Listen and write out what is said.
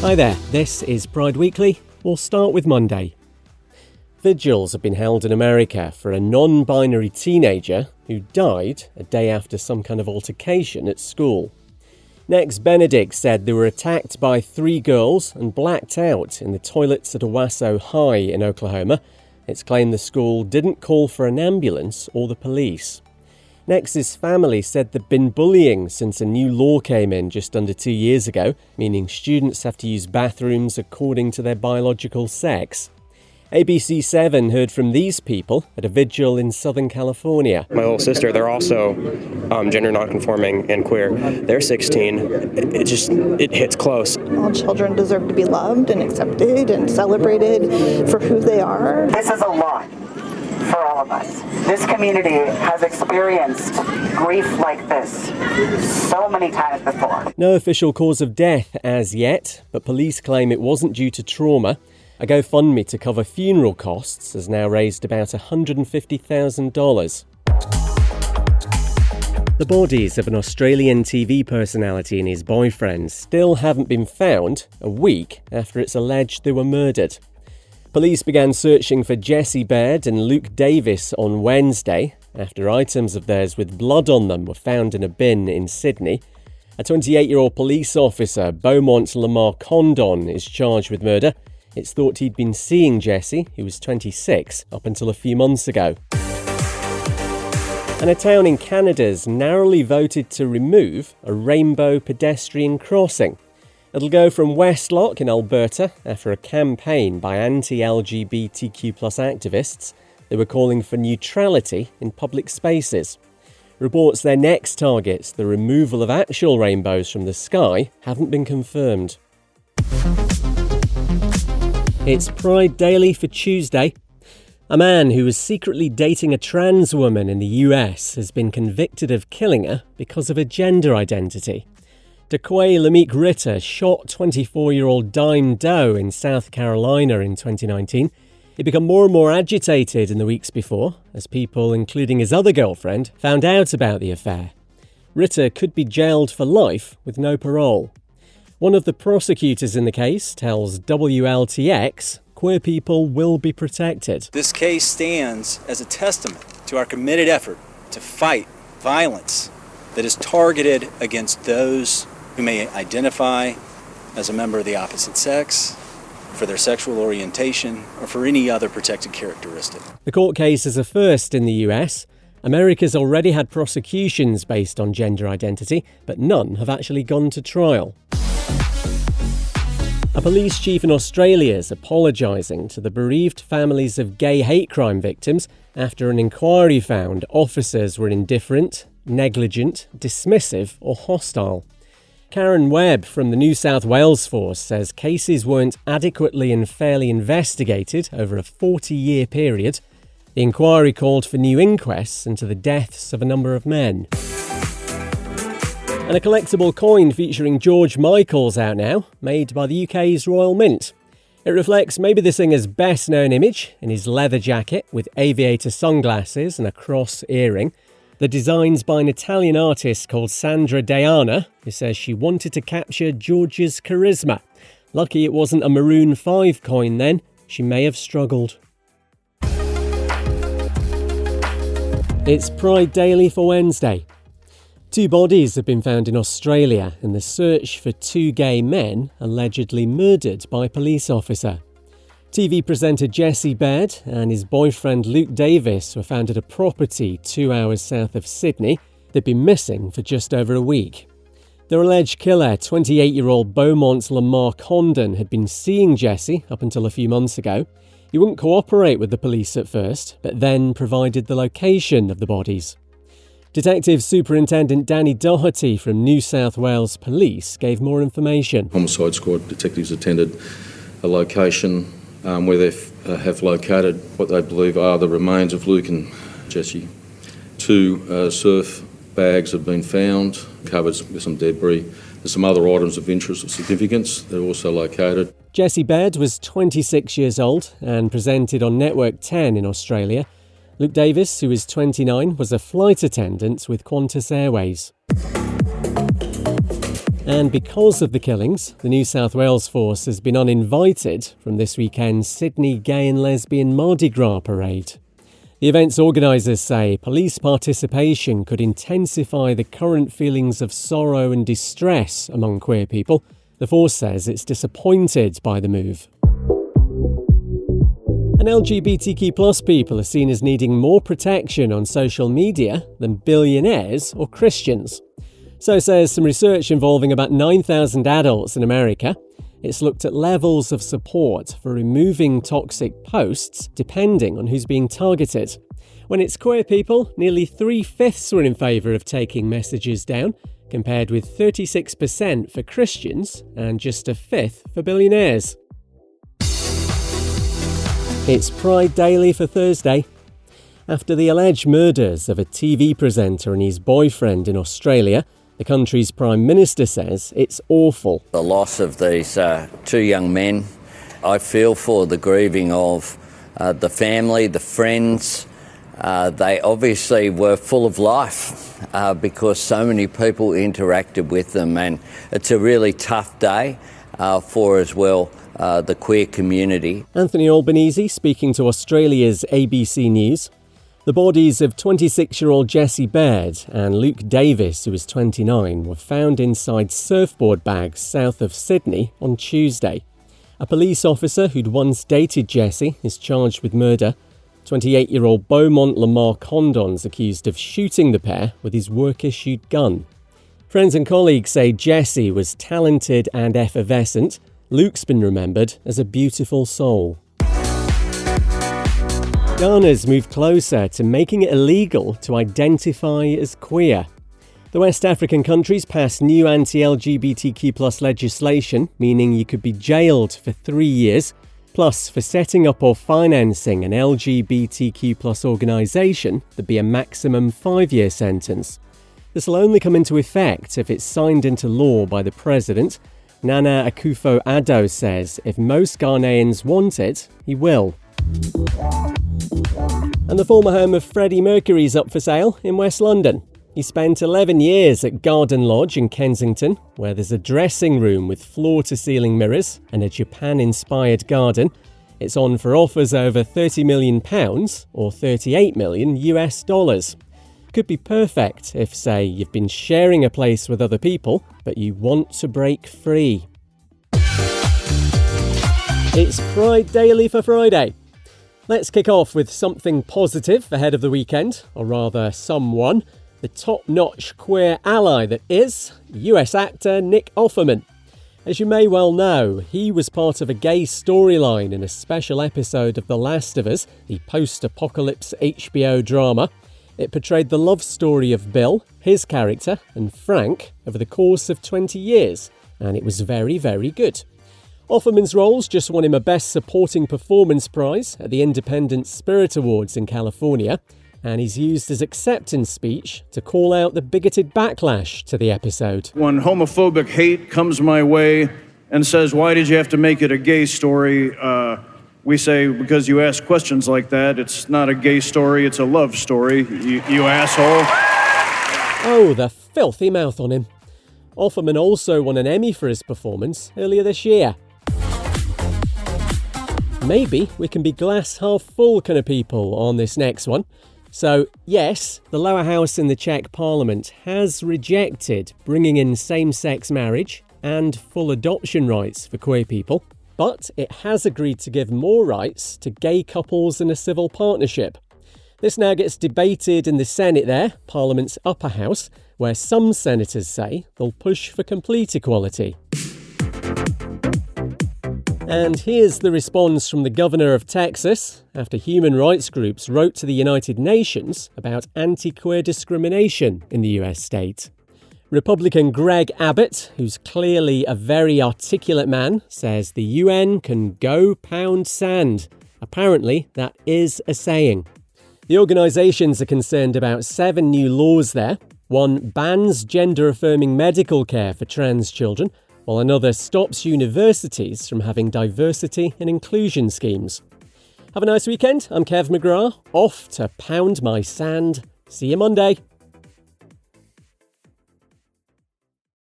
Hi there, this is Pride Weekly. We'll start with Monday. Vigils have been held in America for a non-binary teenager who died a day after some kind of altercation at school. Next, Benedict said they were attacked by 3 girls and blacked out in the toilets at Owasso High in Oklahoma. It's claimed the school didn't call for an ambulance or the police. Next, his family said there'd been bullying since a new law came in just under 2 years ago, meaning students have to use bathrooms according to their biological sex. ABC 7 heard from these people at a vigil in Southern California. My little sister, they're also gender nonconforming and queer. They're 16. It hits close. All children deserve to be loved and accepted and celebrated for who they are. This is a lot for all of us. This community has experienced grief like this so many times before. No official cause of death as yet, but police claim it wasn't due to trauma. A GoFundMe to cover funeral costs has now raised about $150,000. The bodies of an Australian TV personality and his boyfriend still haven't been found a week after it's alleged they were murdered. Police began searching for Jesse Baird and Luke Davis on Wednesday after items of theirs with blood on them were found in a bin in Sydney. A 28-year-old police officer, Beaumont Lamar Condon, is charged with murder. It's thought he'd been seeing Jesse, who was 26, up until a few months ago. And a town in Canada's narrowly voted to remove a rainbow pedestrian crossing. It'll go from Westlock in Alberta after a campaign by anti-LGBTQ+ activists. They were calling for neutrality in public spaces. Reports their next targets, the removal of actual rainbows from the sky, haven't been confirmed. It's Pride Daily for Tuesday. A man who was secretly dating a trans woman in the US has been convicted of killing her because of her gender identity. Daquay Lamique Ritter shot 24-year-old Dime Doe in South Carolina in 2019. He'd become more and more agitated in the weeks before, as people, including his other girlfriend, found out about the affair. Ritter could be jailed for life with no parole. One of the prosecutors in the case tells WLTX queer people will be protected. This case stands as a testament to our committed effort to fight violence that is targeted against those who may identify as a member of the opposite sex, for their sexual orientation, or for any other protected characteristic. The court case is a first in the US. America's already had prosecutions based on gender identity, but none have actually gone to trial. A police chief in Australia is apologising to the bereaved families of gay hate crime victims after an inquiry found officers were indifferent, negligent, dismissive or hostile. Karen Webb from the New South Wales Force says cases weren't adequately and fairly investigated over a 40-year period. The inquiry called for new inquests into the deaths of a number of men. And a collectible coin featuring George Michael's out now, made by the UK's Royal Mint. It reflects maybe the singer's best-known image in his leather jacket with aviator sunglasses and a cross earring. The design's by an Italian artist called Sandra Diana, who says she wanted to capture George's charisma. Lucky it wasn't a Maroon 5 coin then, she may have struggled. It's Pride Daily for Wednesday. 2 bodies have been found in Australia in the search for 2 gay men allegedly murdered by a police officer. TV presenter Jesse Baird and his boyfriend Luke Davis were found at a property 2 hours south of Sydney. They'd been missing for just over a week. Their alleged killer, 28-year-old Beaumont Lamar Condon, had been seeing Jesse up until a few months ago. He wouldn't cooperate with the police at first, but then provided the location of the bodies. Detective Superintendent Danny Doherty from New South Wales Police gave more information. Homicide squad detectives attended a location where they have located what they believe are the remains of Luke and Jesse. 2 surf bags have been found, covered with some debris. There's some other items of interest of significance that are also located. Jesse Baird was 26 years old and presented on Network 10 in Australia. Luke Davis, who is 29, was a flight attendant with Qantas Airways. And because of the killings, the New South Wales force has been uninvited from this weekend's Sydney Gay and Lesbian Mardi Gras parade. The event's organisers say police participation could intensify the current feelings of sorrow and distress among queer people. The force says it's disappointed by the move. And LGBTQ+ people are seen as needing more protection on social media than billionaires or Christians. So says some research involving about 9,000 adults in America. It's looked at levels of support for removing toxic posts depending on who's being targeted. When it's queer people, nearly 3/5 were in favour of taking messages down, compared with 36% for Christians and just 1/5 for billionaires. It's Pride Daily for Thursday. After the alleged murders of a TV presenter and his boyfriend in Australia, the country's Prime Minister says it's awful. The loss of these two young men, I feel for the grieving of the family, the friends. They obviously were full of life because so many people interacted with them, and it's a really tough day for as well the queer community. Anthony Albanese speaking to Australia's ABC News. The bodies of 26-year-old Jesse Baird and Luke Davis, who was 29, were found inside surfboard bags south of Sydney on Tuesday. A police officer who'd once dated Jesse is charged with murder. 28-year-old Beaumont Lamar Condon's accused of shooting the pair with his work-issued gun. Friends and colleagues say Jesse was talented and effervescent. Luke's been remembered as a beautiful soul. Ghana's moved closer to making it illegal to identify as queer. The West African countries passed new anti-LGBTQ+ legislation, meaning you could be jailed for 3 years, plus for setting up or financing an LGBTQ+ organisation, there'd be a maximum 5-year sentence. This will only come into effect if it's signed into law by the president. Nana Akufo-Addo says if most Ghanaians want it, he will. And the former home of Freddie Mercury is up for sale in West London. He spent 11 years at Garden Lodge in Kensington, where there's a dressing room with floor-to-ceiling mirrors and a Japan-inspired garden. It's on for offers over £30 million or $38 million US. Could be perfect if, say, you've been sharing a place with other people, but you want to break free. It's Pride Daily for Friday. Let's kick off with something positive ahead of the weekend, or rather someone, the top-notch queer ally that is US actor Nick Offerman. As you may well know, he was part of a gay storyline in a special episode of The Last of Us, the post-apocalypse HBO drama. It portrayed the love story of Bill, his character, and Frank over the course of 20 years, and it was very, very good. Offerman's roles just won him a Best Supporting Performance prize at the Independent Spirit Awards in California, and he's used his acceptance speech to call out the bigoted backlash to the episode. When homophobic hate comes my way and says, "Why did you have to make it a gay story?" We say, because you ask questions like that, it's not a gay story, it's a love story, you asshole. Oh, the filthy mouth on him. Offerman also won an Emmy for his performance earlier this year. Maybe we can be glass half full kind of people on this next one. So, yes, the lower house in the Czech parliament has rejected bringing in same-sex marriage and full adoption rights for queer people, but it has agreed to give more rights to gay couples in a civil partnership. This now gets debated in the Senate there, Parliament's upper house, where some senators say they'll push for complete equality. And here's the response from the governor of Texas after human rights groups wrote to the United Nations about anti-queer discrimination in the US state. Republican Greg Abbott, who's clearly a very articulate man, says the UN can go pound sand. Apparently, that is a saying. The organisations are concerned about 7 new laws there. One bans gender-affirming medical care for trans children, while another stops universities from having diversity and inclusion schemes. Have a nice weekend. I'm Kev McGrath, off to pound my sand. See you Monday.